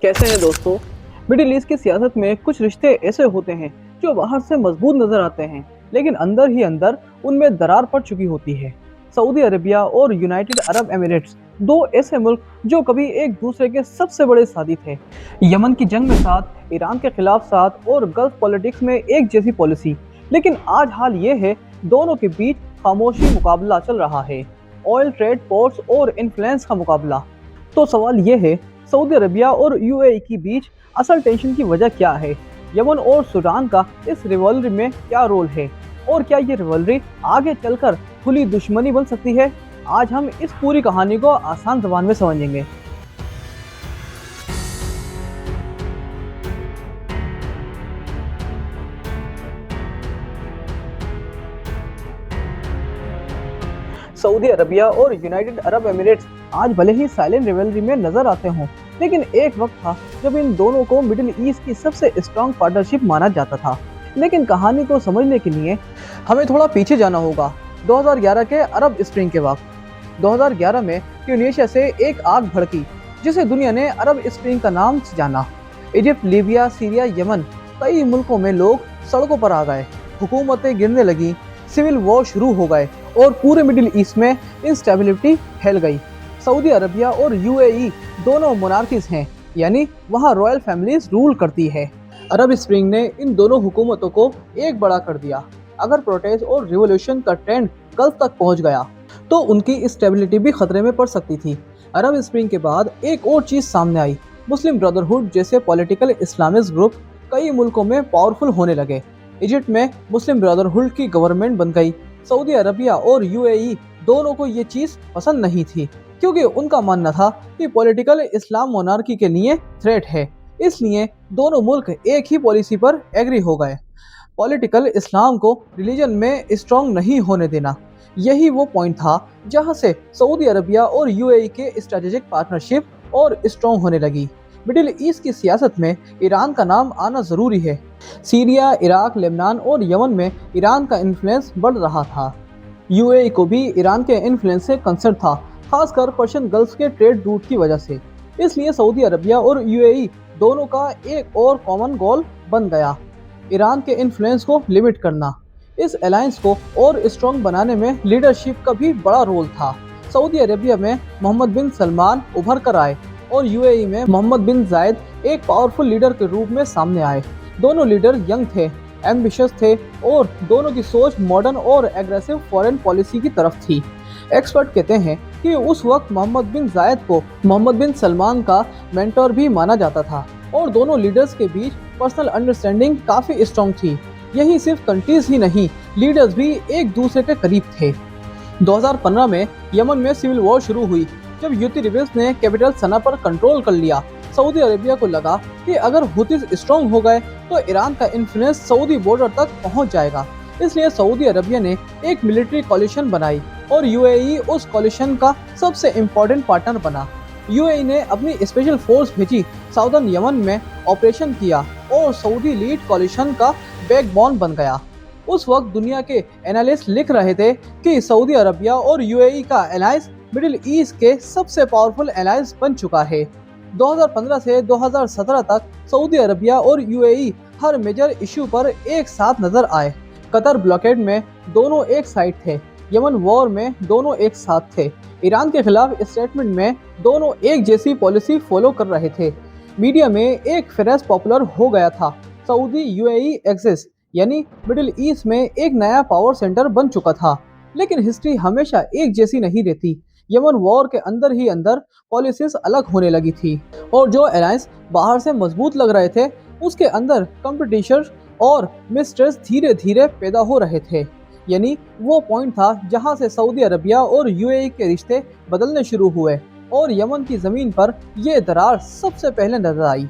कैसे हैं दोस्तों। मिडिल ईस्ट की सियासत में कुछ रिश्ते ऐसे होते हैं जो बाहर से मजबूत नजर आते हैं, लेकिन अंदर ही अंदर उनमें दरार पड़ चुकी होती है। सऊदी अरेबिया और यूनाइटेड अरब एमिरेट्स, दो ऐसे मुल्क जो कभी एक दूसरे के सबसे बड़े साथी थे। यमन की जंग में साथ, ईरान के खिलाफ साथ और गल्फ पॉलिटिक्स में एक जैसी पॉलिसी। लेकिन आज हाल ये है, दोनों के बीच खामोशी मुकाबला चल रहा है। ऑयल ट्रेड, पोर्ट्स और इन्फ्लुएंस का मुकाबला। तो सवाल ये है, सऊदी अरबिया और यूएई के बीच असल टेंशन की वजह क्या है? यमन और सूडान का इस रिवॉल्वरी में क्या रोल है? और क्या ये रिवॉल्वरी आगे चलकर खुली दुश्मनी बन सकती है? आज हम इस पूरी कहानी को आसान ज़बान में समझेंगे। सऊदी अरबिया और यूनाइटेड अरब एमिरेट्स आज भले ही साइलेंट रिवलरी में नजर आते हों, लेकिन एक वक्त था जब इन दोनों को मिडिल ईस्ट की सबसे स्ट्रॉन्ग पार्टनरशिप माना जाता था। लेकिन कहानी को समझने के लिए हमें थोड़ा पीछे जाना होगा, 2011 के अरब स्प्रिंग के वक्त। 2011 में ट्यूनीशिया से एक आग भड़की जिसे दुनिया ने अरब स्प्रिंग का नाम से जाना। इजिप्ट, लीबिया, सीरिया, यमन, कई मुल्कों में लोग सड़कों पर आ गए, हुकूमतें गिरने लगी, सिविल वॉर शुरू हो गए और पूरे मिडिल ईस्ट में इंस्टेबिलिटी फैल गई। सऊदी अरबिया और यूएई दोनों मोनार्कीज हैं, यानी वहाँ रॉयल फैमिलीज रूल करती है। अरब स्प्रिंग ने इन दोनों हुकूमतों को एक बड़ा कर दिया। अगर प्रोटेस्ट और रिवॉल्यूशन का ट्रेंड गल्फ तक पहुँच गया तो उनकी स्टेबिलिटी भी खतरे में पड़ सकती थी। अरब स्प्रिंग के बाद एक और चीज़ सामने आई, मुस्लिम ब्रदरहुड जैसे पॉलिटिकल इस्लामिस्ट ग्रुप कई मुल्कों में पावरफुल होने लगे। इजिप्ट में मुस्लिम ब्रदरहुड की गवर्नमेंट बन गई। सऊदी अरबिया और यूएई दोनों को ये चीज़ पसंद नहीं थी, क्योंकि उनका मानना था कि पॉलिटिकल इस्लाम मोनार्की के लिए थ्रेट है। इसलिए दोनों मुल्क एक ही पॉलिसी पर एग्री हो गए, पॉलिटिकल इस्लाम को रिलीजन में स्ट्रॉन्ग नहीं होने देना। यही वो पॉइंट था जहां से सऊदी अरबिया और यूएई के स्ट्रेटेजिक पार्टनरशिप और स्ट्रॉन्ग होने लगी। मिडिल ईस्ट की सियासत में ईरान का नाम आना ज़रूरी है। सीरिया, इराक, लेबनान और यमन में ईरान का इन्फ्लुएंस बढ़ रहा था। यूएई को भी ईरान के इन्फ्लुएंस से कंसर्न था, खासकर पर्शियन गल्फ के ट्रेड रूट की वजह से। इसलिए सऊदी अरबिया और यूएई दोनों का एक और कॉमन गोल बन गया, ईरान के इन्फ्लुएंस को लिमिट करना। इस अलायंस को और स्ट्रॉन्ग बनाने में लीडरशिप का भी बड़ा रोल था। सऊदी अरबिया में मोहम्मद बिन सलमान उभर कर आए और यूएई में मोहम्मद बिन जायद एक पावरफुल लीडर के रूप में सामने आए। दोनों लीडर यंग थे, एम्बिशियस थे और दोनों की सोच मॉडर्न और एग्रेसिव फॉरेन पॉलिसी की तरफ थी। एक्सपर्ट कहते हैं कि उस वक्त मोहम्मद बिन जायद को मोहम्मद बिन सलमान का मेंटर भी माना जाता था और दोनों लीडर्स के बीच पर्सनल अंडरस्टैंडिंग काफ़ी स्ट्रॉन्ग थी। यही सिर्फ कंट्रीज ही नहीं, लीडर्स भी एक दूसरे के करीब थे। 2015 में यमन में सिविल वॉर शुरू हुई। जब यूती रिबेल्स ने कैपिटल सना पर कंट्रोल कर लिया, सऊदी अरेबिया को लगा कि अगर हुतीज स्ट्रॉन्ग हो गए तो ईरान का इन्फ्लुएंस सऊदी बॉर्डर तक पहुंच जाएगा। इसलिए सऊदी अरेबिया ने एक मिलिट्री कॉलिशन बनाई और यूएई उस कॉलिशन का सबसे इम्पोर्टेंट पार्टनर बना। यूएई ने अपनी स्पेशल फोर्स भेजी, साउदर्न यमन में ऑपरेशन किया और सऊदी लीड कॉलिशन का बैकबोन बन गया। उस वक्त दुनिया के एनालिस्ट लिख रहे थे कि सऊदी अरबिया और यूएई का अलायंस मिडिल ईस्ट के सबसे पावरफुल अलायंस बन चुका है। 2015 से 2017 तक सऊदी अरबिया और यूएई हर मेजर इशू पर एक साथ नजर आए। कतर ब्लॉकेड में दोनों एक साइड थे, यमन वॉर में दोनों एक साथ थे, ईरान के खिलाफ स्टेटमेंट में दोनों एक जैसी पॉलिसी फॉलो कर रहे थे। मीडिया में एक फ्रेज पॉपुलर हो गया था, सऊदी यूएई एक्सिस, यानी मिडिल ईस्ट में एक नया पावर सेंटर बन चुका था। लेकिन हिस्ट्री हमेशा एक जैसी नहीं रहती। यमन वॉर के अंदर ही अंदर पॉलिसीज अलग होने लगी थी और जो अलायंस बाहर से मजबूत लग रहे थे उसके अंदर कंपटीशन और मिसट्रस्ट धीरे धीरे पैदा हो रहे थे। यानी वो पॉइंट था जहां से सऊदी अरबिया और यूएई के रिश्ते बदलने शुरू हुए और यमन की ज़मीन पर यह दरार सबसे पहले नजर आई।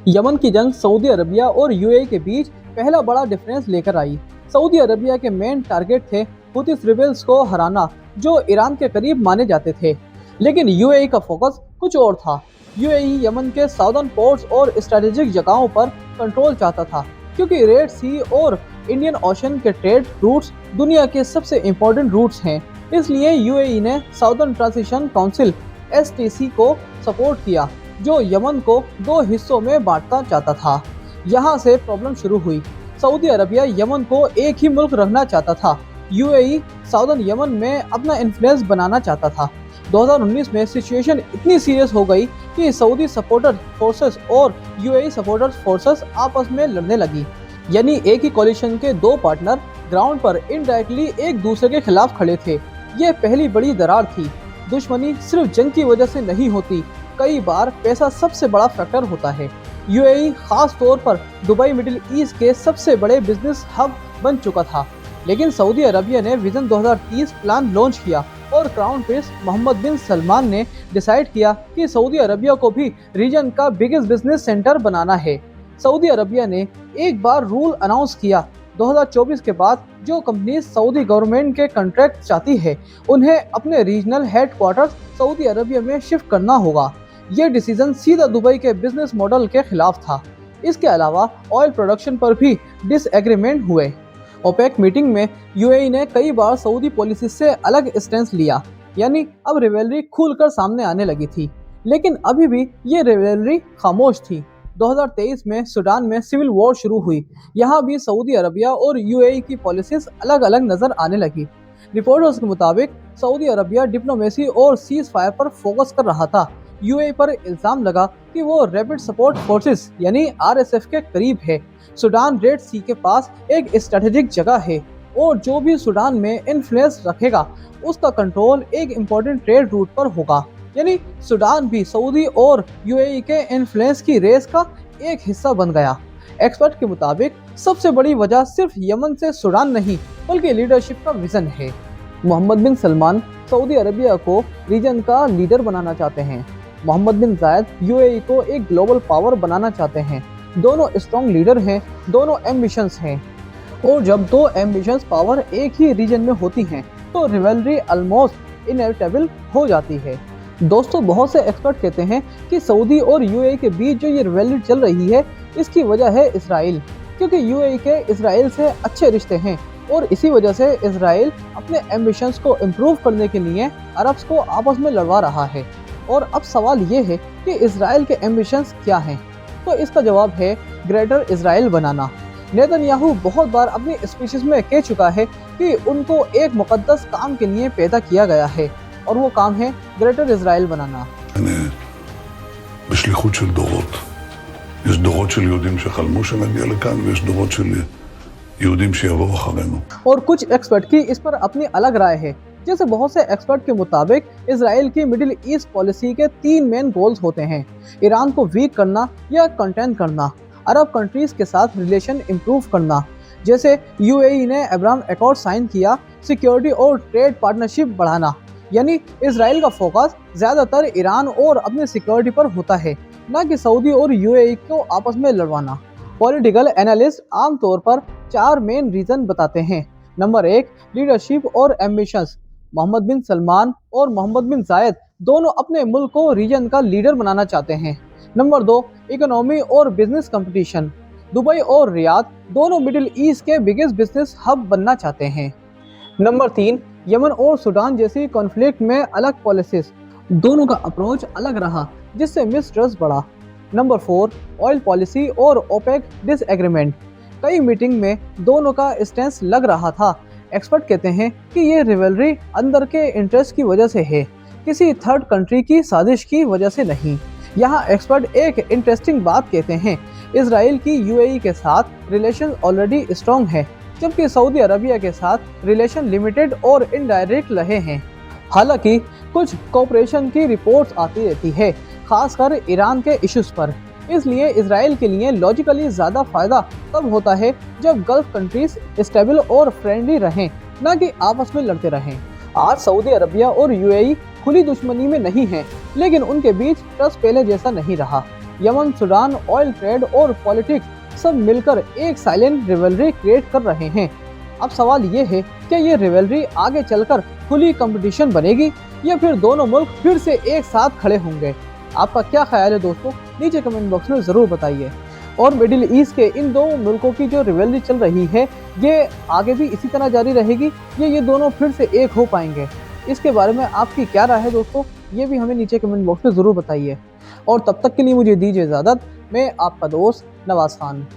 यमन की जंग सऊदी अरबिया और यूएई के बीच पहला बड़ा डिफरेंस लेकर आई। सऊदी अरबिया के मेन टारगेट थे हुतीस रिबेल्स को हराना, जो ईरान के करीब माने जाते थे। लेकिन यूएई का फोकस कुछ और था। यूएई यमन के साउदर्न पोर्ट्स और स्ट्रेटेजिक जगहों पर कंट्रोल चाहता था, क्योंकि रेड सी और इंडियन ओशन के ट्रेड रूट्स दुनिया के सबसे इम्पोर्टेंट रूट्स हैं। इसलिए यूएई ने साउदर्न ट्रांजिशन काउंसिल (एसटीसी) को सपोर्ट किया जो यमन को दो हिस्सों में बांटना चाहता था। यहाँ से प्रॉब्लम शुरू हुई। सऊदी अरबिया यमन को एक ही मुल्क रखना चाहता था। यूएई साउदर्न यमन में अपना इन्फ्लुएंस बनाना चाहता था। 2019 में सिचुएशन इतनी सीरियस हो गई कि सऊदी सपोर्टर फोर्सेस और यूएई सपोर्टर फोर्सेस आपस में लड़ने लगी। यानी एक ही कोलिशन के दो पार्टनर ग्राउंड पर इनडायरेक्टली एक दूसरे के खिलाफ खड़े थे। ये पहली बड़ी दरार थी। दुश्मनी सिर्फ जंग की वजह से नहीं होती, कई बार पैसा सबसे बड़ा फैक्टर होता है। यूएई खास तौर पर दुबई मिडिल ईस्ट के सबसे बड़े बिजनेस हब बन चुका था। लेकिन सऊदी अरबिया ने विजन 2030 प्लान लॉन्च किया और क्राउन प्रिंस मोहम्मद बिन सलमान ने डिसाइड किया कि सऊदी अरबिया को भी रीजन का बिगेस्ट बिजनेस सेंटर बनाना है। सऊदी अरबिया ने एक बार रूल अनाउंस किया, 2024 के बाद जो कंपनी सऊदी गवर्नमेंट के कॉन्ट्रैक्ट चाहती है उन्हें अपने रीजनल हेडक्वार्टर्स सऊदी अरबिया में शिफ्ट करना होगा। ये डिसीजन सीधा दुबई के बिजनेस मॉडल के खिलाफ था। इसके अलावा ऑयल प्रोडक्शन पर भी डिसएग्रीमेंट हुए। ओपेक मीटिंग में यूएई ने कई बार सऊदी पॉलिसी से अलग स्टैंड लिया, यानी अब रिवेलरी खुलकर सामने आने लगी थी। लेकिन अभी भी ये रिवेलरी खामोश थी। 2023 में सूडान में सिविल वॉर शुरू हुई। यहाँ भी सऊदी अरबिया और यूएई की पॉलिसीज अलग अलग नजर आने लगी। रिपोर्टर्स के मुताबिक सऊदी अरबिया डिप्लोमेसी और सीज फायर पर फोकस कर रहा था। यूएई पर इल्जाम लगा कि वो रैपिड सपोर्ट फोर्सेस यानी आरएसएफ के करीब है। सूडान रेड सी के पास एक स्ट्रेटेजिक जगह है और जो भी सूडान में इन्फ्लुएंस रखेगा उसका कंट्रोल एक इम्पोर्टेंट ट्रेड रूट पर होगा। यानी सूडान भी सऊदी और यूएई के इन्फ्लुएंस की रेस का एक हिस्सा बन गया। एक्सपर्ट के मुताबिक सबसे बड़ी वजह सिर्फ यमन से सूडान नहीं बल्कि लीडरशिप का विजन है। मोहम्मद बिन सलमान सऊदी अरबिया को रीजन का लीडर बनाना चाहते हैं। मोहम्मद बिन जायद यूएई को एक ग्लोबल पावर बनाना चाहते हैं। दोनों स्ट्रॉन्ग लीडर हैं, दोनों एम्बिशंस हैं। और जब दो एम्बिशंस पावर एक ही रीजन में होती हैं तो रिवेलरी ऑलमोस्ट इनएविटेबल हो जाती है। दोस्तों, बहुत से एक्सपर्ट कहते हैं कि सऊदी और यूएई के बीच जो ये रिवेलरी चल रही है इसकी वजह है इसराइल, क्योंकि यूएई के इसराइल से अच्छे रिश्ते हैं और इसी वजह से इसराइल अपने एम्बिशंस को इम्प्रूव करने के लिए अरब्स को आपस में लड़वा रहा है। और अब सवाल ये है कि इसराइल के एम्बिशंस क्या हैं? तो इसका जवाब है ग्रेटर इसराइल बनाना। नेतन्याहू बहुत बार अपनी स्पीचेस में कह चुका है कि उनको एक मुकद्दस काम के लिए पैदा किया गया है और वो काम है ग्रेटर इसराइल बनाना। בשליחות של דורות. יש דורות של יהודים שחלמו שנגיע לכאן ויש דורות של יהודים שיבואו אחרינו. और कुछ एक्सपर्ट की इस पर अपनी अलग राय है। जैसे बहुत से एक्सपर्ट के मुताबिक इसराइल की मिडिल ईस्ट पॉलिसी के 3 मेन गोल्स होते हैं: ईरान को वीक करना या कंटेन करना, अरब कंट्रीज के साथ रिलेशन इंप्रूव करना, जैसे यूएई ने अब्राहम अकॉर्ड साइन किया, सिक्योरिटी और ट्रेड पार्टनरशिप बढ़ाना। यानी इसराइल का फोकस ज्यादातर ईरान और अपनी सिक्योरिटी पर होता है, न कि सऊदी और यूएई को आपस में लड़वाना। पॉलिटिकल एनालिस्ट आमतौर पर 4 मेन रीजन बताते हैं। नंबर 1, लीडरशिप और एम्बिशंस। मोहम्मद बिन सलमान और मोहम्मद बिन जायद दोनों अपने मुल्क को रीजन का लीडर बनाना चाहते हैं। नंबर 2, इकोनॉमी और बिजनेस कंपटीशन। दुबई और रियाद दोनों मिडिल ईस्ट के बिगेस्ट बिजनेस हब बनना चाहते हैं। नंबर 3, यमन और सूडान जैसी कॉन्फ्लिक्ट में अलग पॉलिसीज। दोनों का अप्रोच अलग रहा जिससे मिसट्रस्ट बढ़ा। नंबर 4, ऑयल पॉलिसी और ओपेक डिसएग्रीमेंट। कई मीटिंग में दोनों का स्टैंस लग रहा था। एक्सपर्ट कहते हैं कि ये रिवेलरी अंदर के इंटरेस्ट की वजह से है, किसी थर्ड कंट्री की साजिश की वजह से नहीं। यहाँ एक्सपर्ट एक इंटरेस्टिंग बात कहते हैं, इसराइल की यूएई के साथ रिलेशन ऑलरेडी स्ट्रॉन्ग है, जबकि सऊदी अरबिया के साथ रिलेशन लिमिटेड और इनडायरेक्ट रहे हैं। हालांकि कुछ कोऑपरेशन की रिपोर्ट्स आती रहती है, खासकर ईरान के इश्यूज पर। इसलिए इसराइल के लिए लॉजिकली ज़्यादा फायदा तब होता है जब गल्फ कंट्रीज स्टेबल और फ्रेंडली रहें, न कि आपस में लड़ते रहें। आज सऊदी अरबिया और यूएई खुली दुश्मनी में नहीं है, लेकिन उनके बीच ट्रस्ट पहले जैसा नहीं रहा। यमन, सूडान, ऑयल ट्रेड और पॉलिटिक्स सब मिलकर एक साइलेंट रिवेलरी क्रिएट कर रहे हैं। अब सवाल ये है कि ये रिवेलरी आगे चलकर खुली कंपटीशन बनेगी या फिर दोनों मुल्क फिर से एक साथ खड़े होंगे? आपका क्या ख्याल है दोस्तों? नीचे कमेंट बॉक्स में ज़रूर बताइए। और मिडिल ईस्ट के इन दो मुल्कों की जो रिवेलरी चल रही है ये आगे भी इसी तरह जारी रहेगी या ये दोनों फिर से एक हो पाएंगे? इसके बारे में आपकी क्या राय है दोस्तों? ये भी हमें नीचे कमेंट बॉक्स में ज़रूर बताइए। और तब तक के लिए मुझे दीजिए इजाज़त। मैं आपका दोस्त नवाज खान।